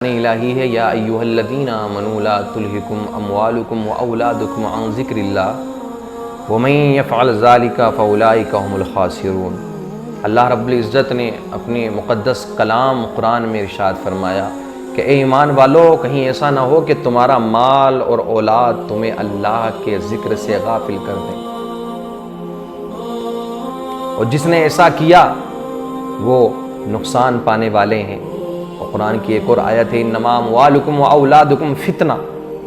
الہی ہے یا ایھا الذین آمنوا لا تلھکم اموالکم واولادکم عن ذکر اللہ ومن یفعل ذلک فاولئک هم الخاسرون۔ اللہ رب العزت نے اپنے مقدس کلام قرآن میں ارشاد فرمایا کہ اے ایمان والو، کہیں ایسا نہ ہو کہ تمہارا مال اور اولاد تمہیں اللہ کے ذکر سے غافل کر دیں، اور جس نے ایسا کیا وہ نقصان پانے والے ہیں۔ اور قرآن کی ایک اور آیت ہے انما اموالکم واولادکم فتنہ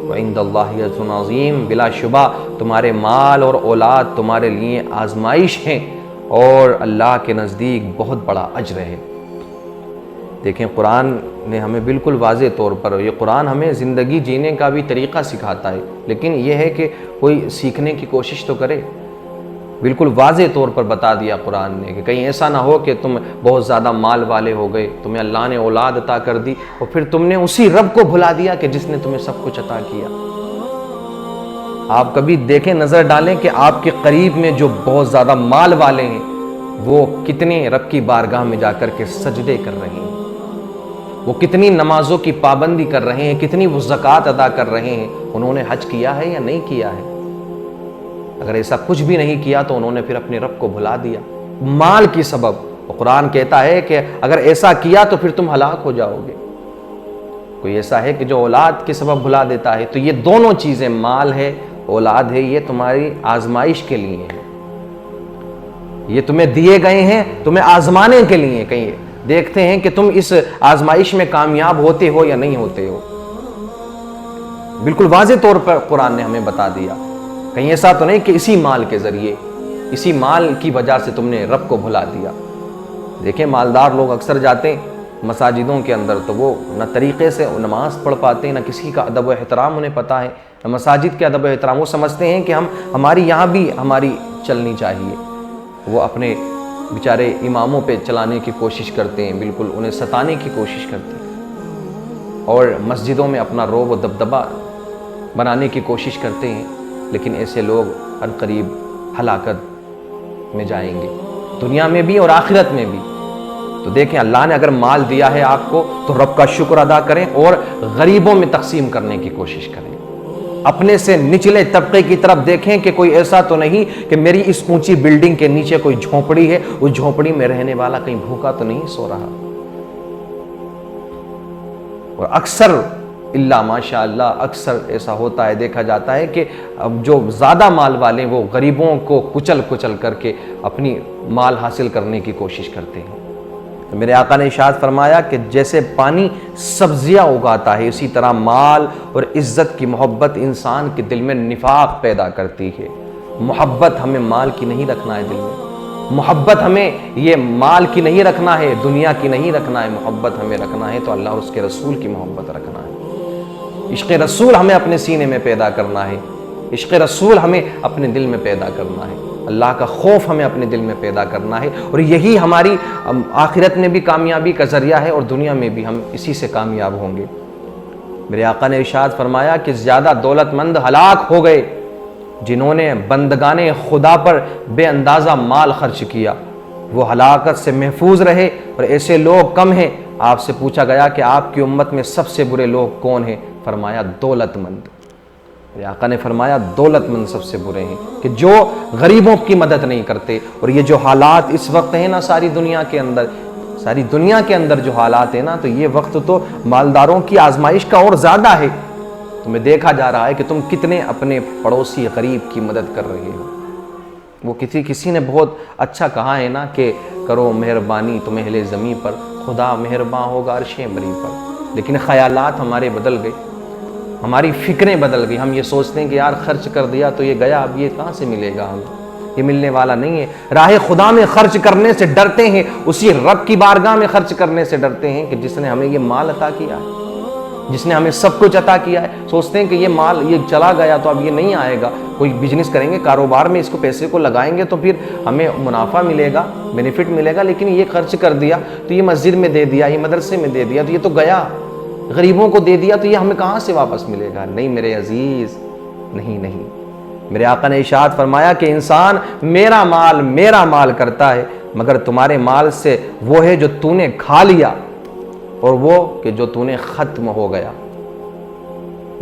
وعند اللہ اجر عظیم، بلا شبہ تمہارے مال اور اولاد تمہارے لیے آزمائش ہیں اور اللہ کے نزدیک بہت بڑا اجر ہے۔ دیکھیں، قرآن نے ہمیں بالکل واضح طور پر، یہ قرآن ہمیں زندگی جینے کا بھی طریقہ سکھاتا ہے، لیکن یہ ہے کہ کوئی سیکھنے کی کوشش تو کرے۔ بالکل واضح طور پر بتا دیا قرآن نے کہ کہیں ایسا نہ ہو کہ تم بہت زیادہ مال والے ہو گئے، تمہیں اللہ نے اولاد عطا کر دی اور پھر تم نے اسی رب کو بھلا دیا کہ جس نے تمہیں سب کچھ عطا کیا۔ آپ کبھی دیکھیں، نظر ڈالیں کہ آپ کے قریب میں جو بہت زیادہ مال والے ہیں وہ کتنے رب کی بارگاہ میں جا کر کے سجدے کر رہے ہیں، وہ کتنی نمازوں کی پابندی کر رہے ہیں، کتنی وہ زکوٰۃ ادا کر رہے ہیں۔ انہوں نے حج کیا ہے یا نہیں کیا ہے؟ اگر ایسا کچھ بھی نہیں کیا تو انہوں نے پھر اپنے رب کو بھلا دیا مال کی سبب۔ قرآن کہتا ہے کہ اگر ایسا کیا تو پھر تم ہلاک ہو جاؤ گے۔ کوئی ایسا ہے کہ جو اولاد کے سبب بھلا دیتا ہے؟ تو یہ دونوں چیزیں، مال ہے، اولاد ہے، یہ تمہاری آزمائش کے لیے ہے، یہ تمہیں دیے گئے ہیں تمہیں آزمانے کے لیے۔ کہیں دیکھتے ہیں کہ تم اس آزمائش میں کامیاب ہوتے ہو یا نہیں ہوتے ہو۔ بالکل واضح طور پر قرآن نے ہمیں بتا دیا۔ کہیں ایسا تو نہیں کہ اسی مال کے ذریعے، اسی مال کی وجہ سے تم نے رب کو بھلا دیا۔ دیکھیں، مالدار لوگ اکثر جاتے ہیں مساجدوں کے اندر تو وہ نہ طریقے سے نماز پڑھ پاتے ہیں، نہ کسی کا ادب و احترام انہیں پتہ ہے، نہ مساجد کے ادب و احترام۔ وہ سمجھتے ہیں کہ ہماری یہاں بھی ہماری چلنی چاہیے۔ وہ اپنے بیچارے اماموں پہ چلانے کی کوشش کرتے ہیں، بالکل انہیں ستانے کی کوشش کرتے ہیں، اور مسجدوں میں اپنا رعب و دبدبہ بنانے کی کوشش کرتے ہیں۔ لیکن ایسے لوگ عنقریب ہلاکت میں جائیں گے، دنیا میں بھی اور آخرت میں بھی۔ تو دیکھیں، اللہ نے اگر مال دیا ہے آپ کو تو رب کا شکر ادا کریں اور غریبوں میں تقسیم کرنے کی کوشش کریں۔ اپنے سے نچلے طبقے کی طرف دیکھیں کہ کوئی ایسا تو نہیں کہ میری اس اونچی بلڈنگ کے نیچے کوئی جھونپڑی ہے، اس جھونپڑی میں رہنے والا کہیں بھوکا تو نہیں سو رہا۔ اور اکثر اللہ ماشاء اللہ اکثر ایسا ہوتا ہے، دیکھا جاتا ہے کہ جو زیادہ مال والے ہیں وہ غریبوں کو کچل کر کے اپنی مال حاصل کرنے کی کوشش کرتے ہیں۔ تو میرے آقا نے ارشاد فرمایا کہ جیسے پانی سبزیاں اگاتا ہے، اسی طرح مال اور عزت کی محبت انسان کے دل میں نفاق پیدا کرتی ہے۔ محبت ہمیں مال کی نہیں رکھنا ہے دل میں، محبت ہمیں یہ مال کی نہیں رکھنا ہے، دنیا کی نہیں رکھنا ہے، محبت ہمیں رکھنا ہے تو اللہ اور اس کے رسول کی محبت رکھنا ہے۔ عشق رسول ہمیں اپنے سینے میں پیدا کرنا ہے، عشق رسول ہمیں اپنے دل میں پیدا کرنا ہے، اللہ کا خوف ہمیں اپنے دل میں پیدا کرنا ہے، اور یہی ہماری آخرت میں بھی کامیابی کا ذریعہ ہے اور دنیا میں بھی ہم اسی سے کامیاب ہوں گے۔ میرے آقا نے ارشاد فرمایا کہ زیادہ دولت مند ہلاک ہو گئے جنہوں نے بندگان خدا پر بے اندازہ مال خرچ کیا، وہ ہلاکت سے محفوظ رہے، اور ایسے لوگ کم ہیں۔ آپ سے پوچھا گیا کہ آپ کی امت میں سب سے برے لوگ کون ہیں؟ فرمایا دولت مند۔ میرے آقا نے فرمایا دولت مند سب سے برے ہیں، کہ جو غریبوں کی مدد نہیں کرتے۔ اور یہ جو حالات اس وقت ہیں نا ساری دنیا کے اندر جو حالات ہیں نا، تو یہ وقت تو مالداروں کی آزمائش کا اور زیادہ ہے۔ تمہیں دیکھا جا رہا ہے کہ تم کتنے اپنے پڑوسی غریب کی مدد کر رہے ہو۔ وہ کسی نے بہت اچھا کہا ہے نا کہ کرو مہربانی تم اہل زمین پر، خدا مہرباں ہوگا عرش بری پر۔ لیکن خیالات ہمارے بدل گئے، ہماری فکریں بدل گئی۔ ہم یہ سوچتے ہیں کہ یار خرچ کر دیا تو یہ گیا، اب یہ کہاں سے ملے گا، ہمیں یہ ملنے والا نہیں ہے۔ راہ خدا میں خرچ کرنے سے ڈرتے ہیں، اسی رب کی بارگاہ میں خرچ کرنے سے ڈرتے ہیں کہ جس نے ہمیں یہ مال عطا کیا ہے، جس نے ہمیں سب کچھ عطا کیا ہے۔ سوچتے ہیں کہ یہ مال یہ چلا گیا تو اب یہ نہیں آئے گا، کوئی بزنس کریں گے، کاروبار میں اس کو پیسے کو لگائیں گے تو پھر ہمیں منافع ملے گا، بینیفٹ ملے گا، لیکن یہ خرچ کر دیا تو یہ مسجد میں دے دیا، یہ مدرسے میں دے دیا تو یہ تو گیا، غریبوں کو دے دیا تو یہ ہمیں کہاں سے واپس ملے گا۔ نہیں میرے عزیز، نہیں۔ میرے آقا نے ارشاد فرمایا کہ انسان میرا مال کرتا ہے، مگر تمہارے مال سے وہ ہے جو تو نے کھا لیا اور وہ کہ جو تو نے ختم ہو گیا،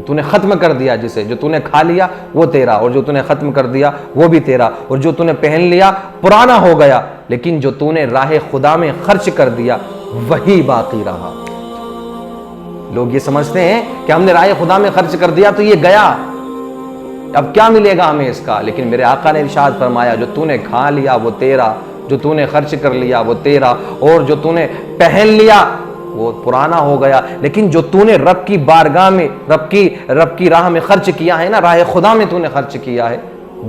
تو نے ختم کر دیا، جسے جو تو نے کھا لیا وہ تیرا، اور جو تو نے ختم کر دیا وہ بھی تیرا، اور جو تو نے پہن لیا پرانا ہو گیا، لیکن جو تو نے راہ خدا میں خرچ کر دیا وہی باقی رہا۔ لوگ یہ سمجھتے ہیں کہ ہم نے راہ خدا میں خرچ کر دیا تو یہ گیا، اب کیا ملے گا ہمیں اس کا، لیکن میرے آقا نے ارشاد فرمایا جو تو نے کھا لیا وہ تیرا، جو تو نے خرچ کر لیا وہ تیرا، اور جو تو نے پہن لیا وہ پرانا ہو گیا، لیکن جو تو نے رب کی بارگاہ میں رب کی راہ میں خرچ کیا ہے نا، راہ خدا میں تو نے خرچ کیا ہے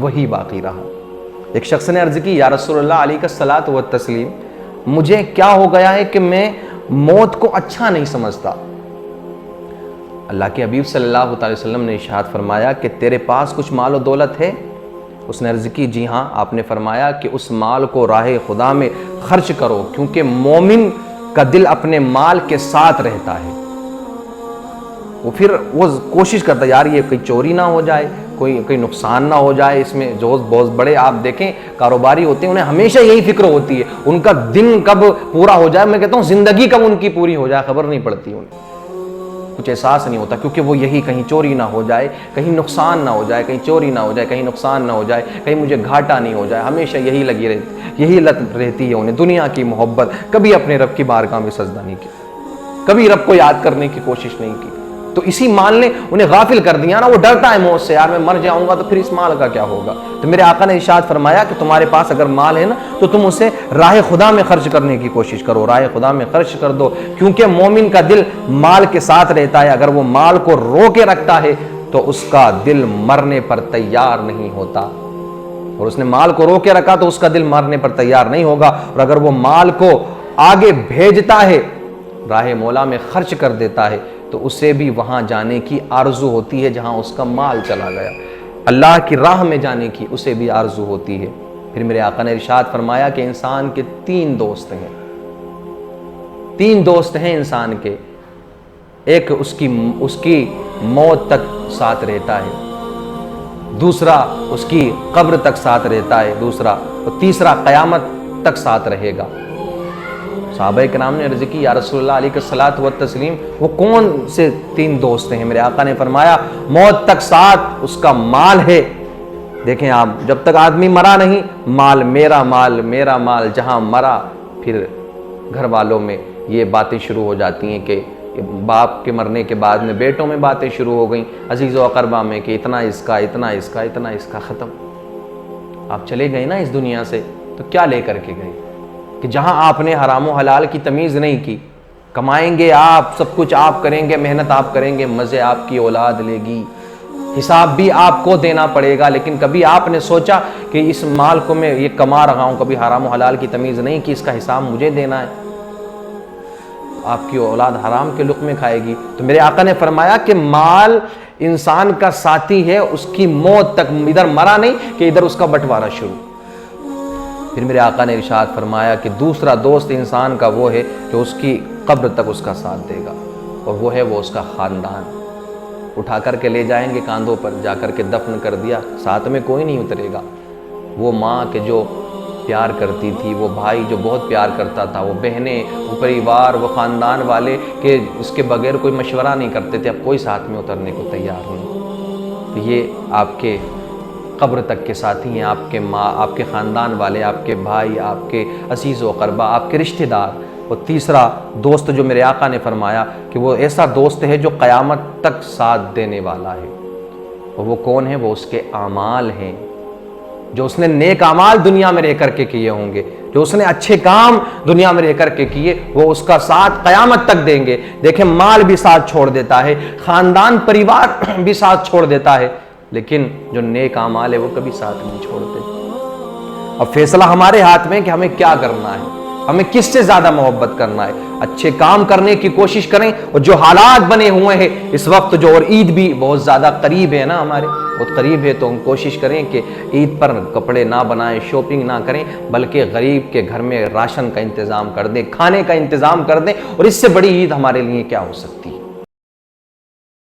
وہی باقی رہا۔ ایک شخص نے عرض کی یا رسول اللہ علیہ الصلاۃ والتسلیم، مجھے کیا ہو گیا ہے کہ میں موت کو اچھا نہیں سمجھتا۔ اللہ کے حبیب صلی اللہ علیہ وسلم نے ارشاد فرمایا کہ تیرے پاس کچھ مال و دولت ہے؟ اس نے عرض کی جی ہاں۔ آپ نے فرمایا کہ اس مال کو راہ خدا میں خرچ کرو، کیونکہ مومن کا دل اپنے مال کے ساتھ رہتا ہے۔ وہ پھر وہ کوشش کرتا ہے یار یہ کوئی چوری نہ ہو جائے، کوئی نقصان نہ ہو جائے اس میں۔ جو بہت بڑے آپ دیکھیں کاروباری ہوتے ہیں، انہیں ہمیشہ یہی فکر ہوتی ہے ان کا دن کب پورا ہو جائے، میں کہتا ہوں زندگی کب ان کی پوری ہو جائے خبر نہیں پڑتی، انہیں کچھ احساس نہیں ہوتا، کیونکہ وہ یہی کہیں چوری نہ ہو جائے، کہیں نقصان نہ ہو جائے، کہیں چوری نہ ہو جائے، کہیں نقصان نہ ہو جائے، کہیں مجھے گھاٹا نہیں ہو جائے، ہمیشہ یہی لگی رہتی، یہی لت رہتی ہے انہیں، دنیا کی محبت۔ کبھی اپنے رب کی بارگاہ میں سجدہ نہیں کیا، کبھی رب کو یاد کرنے کی کوشش نہیں کی، تو اسی مال نے انہیں غافل کر دیا نا۔ وہ ڈرتا ہے موت سے، یار میں مر جاؤں گا تو پھر اس مال کا کیا ہوگا۔ تو میرے آقا نے ارشاد فرمایا کہ تمہارے پاس اگر مال ہے نا تو تم اسے راہ خدا میں خرچ کرنے کی کوشش کرو، راہ خدا میں خرچ کر دو، کیونکہ مومن کا دل مال کے ساتھ رہتا ہے۔ اگر وہ مال کو رو کے رکھتا ہے تو اس کا دل مرنے پر تیار نہیں ہوتا، اور اس نے مال کو رو کے رکھا تو اس کا دل مرنے پر تیار نہیں ہوگا۔ اور اگر وہ مال کو آگے بھیجتا ہے، راہ مولا میں خرچ کر دیتا ہے، تو اسے بھی وہاں جانے کی آرزو ہوتی ہے جہاں اس کا مال چلا گیا، اللہ کی راہ میں جانے کی اسے بھی آرزو ہوتی ہے۔ پھر میرے آقا نے ارشاد فرمایا کہ انسان کے تین دوست ہیں، تین دوست ہیں انسان کے، ایک اس کی موت تک ساتھ رہتا ہے، دوسرا اس کی قبر تک ساتھ رہتا ہے دوسرا، اور تیسرا قیامت تک ساتھ رہے گا۔ صحابہ کرام نے عرض کی یا رسول اللہ علیہ الصلوۃ والتسلیم وہ کون سے تین دوست ہیں؟ میرے آقا نے فرمایا موت تک ساتھ اس کا مال ہے۔ دیکھیں آپ، جب تک آدمی مرا نہیں، مال میرا مال، جہاں مرا پھر گھر والوں میں یہ باتیں شروع ہو جاتی ہیں کہ باپ کے مرنے کے بعد میں بیٹوں میں باتیں شروع ہو گئیں، عزیز و اقربا میں، کہ اتنا اس کا، اتنا اس کا، اتنا اس کا، ختم۔ آپ چلے گئے نا اس دنیا سے تو کیا لے کر کے گئے؟ کہ جہاں آپ نے حرام و حلال کی تمیز نہیں کی، کمائیں گے آپ، سب کچھ آپ کریں گے، محنت آپ کریں گے، مزے آپ کی اولاد لے گی، حساب بھی آپ کو دینا پڑے گا، لیکن کبھی آپ نے سوچا کہ اس مال کو میں یہ کما رہا ہوں، کبھی حرام و حلال کی تمیز نہیں کی، اس کا حساب مجھے دینا ہے، آپ کی اولاد حرام کے لقمے کھائے گی۔ تو میرے آقا نے فرمایا کہ مال انسان کا ساتھی ہے اس کی موت تک، ادھر مرا نہیں کہ ادھر اس کا بٹوارا شروع۔ پھر میرے آقا نے ارشاد فرمایا کہ دوسرا دوست انسان کا وہ ہے جو اس کی قبر تک اس کا ساتھ دے گا، اور وہ ہے وہ اس کا خاندان۔ اٹھا کر کے لے جائیں گے کاندھوں پر، جا کر کے دفن کر دیا، ساتھ میں کوئی نہیں اترے گا۔ وہ ماں کے جو پیار کرتی تھی، وہ بھائی جو بہت پیار کرتا تھا، وہ بہنیں، وہ پریوار، وہ خاندان والے کہ اس کے بغیر کوئی مشورہ نہیں کرتے تھے، اب کوئی ساتھ میں اترنے کو تیار نہیں۔ تو یہ آپ کے قبر تک کے ساتھی ہیں، آپ کے ماں، آپ کے خاندان والے، آپ کے بھائی، آپ کے عزیز و اقربا، آپ کے رشتہ دار۔ اور تیسرا دوست جو میرے آقا نے فرمایا کہ وہ ایسا دوست ہے جو قیامت تک ساتھ دینے والا ہے، اور وہ کون ہے؟ وہ اس کے اعمال ہیں، جو اس نے نیک اعمال دنیا میں رہ کر کے کیے ہوں گے، جو اس نے اچھے کام دنیا میں رہ کر کے کیے، وہ اس کا ساتھ قیامت تک دیں گے۔ دیکھیں مال بھی ساتھ چھوڑ دیتا ہے، خاندان پریوار بھی ساتھ چھوڑ دیتا ہے، لیکن جو نیک اعمال ہے وہ کبھی ساتھ نہیں چھوڑتے۔ اب فیصلہ ہمارے ہاتھ میں کہ ہمیں کیا کرنا ہے، ہمیں کس سے زیادہ محبت کرنا ہے۔ اچھے کام کرنے کی کوشش کریں، اور جو حالات بنے ہوئے ہیں اس وقت جو، اور عید بھی بہت زیادہ قریب ہے نا، ہمارے بہت قریب ہے، تو ہم کوشش کریں کہ عید پر کپڑے نہ بنائیں، شاپنگ نہ کریں، بلکہ غریب کے گھر میں راشن کا انتظام کر دیں، کھانے کا انتظام کر دیں، اور اس سے بڑی عید ہمارے لیے کیا ہو سکتی ہے۔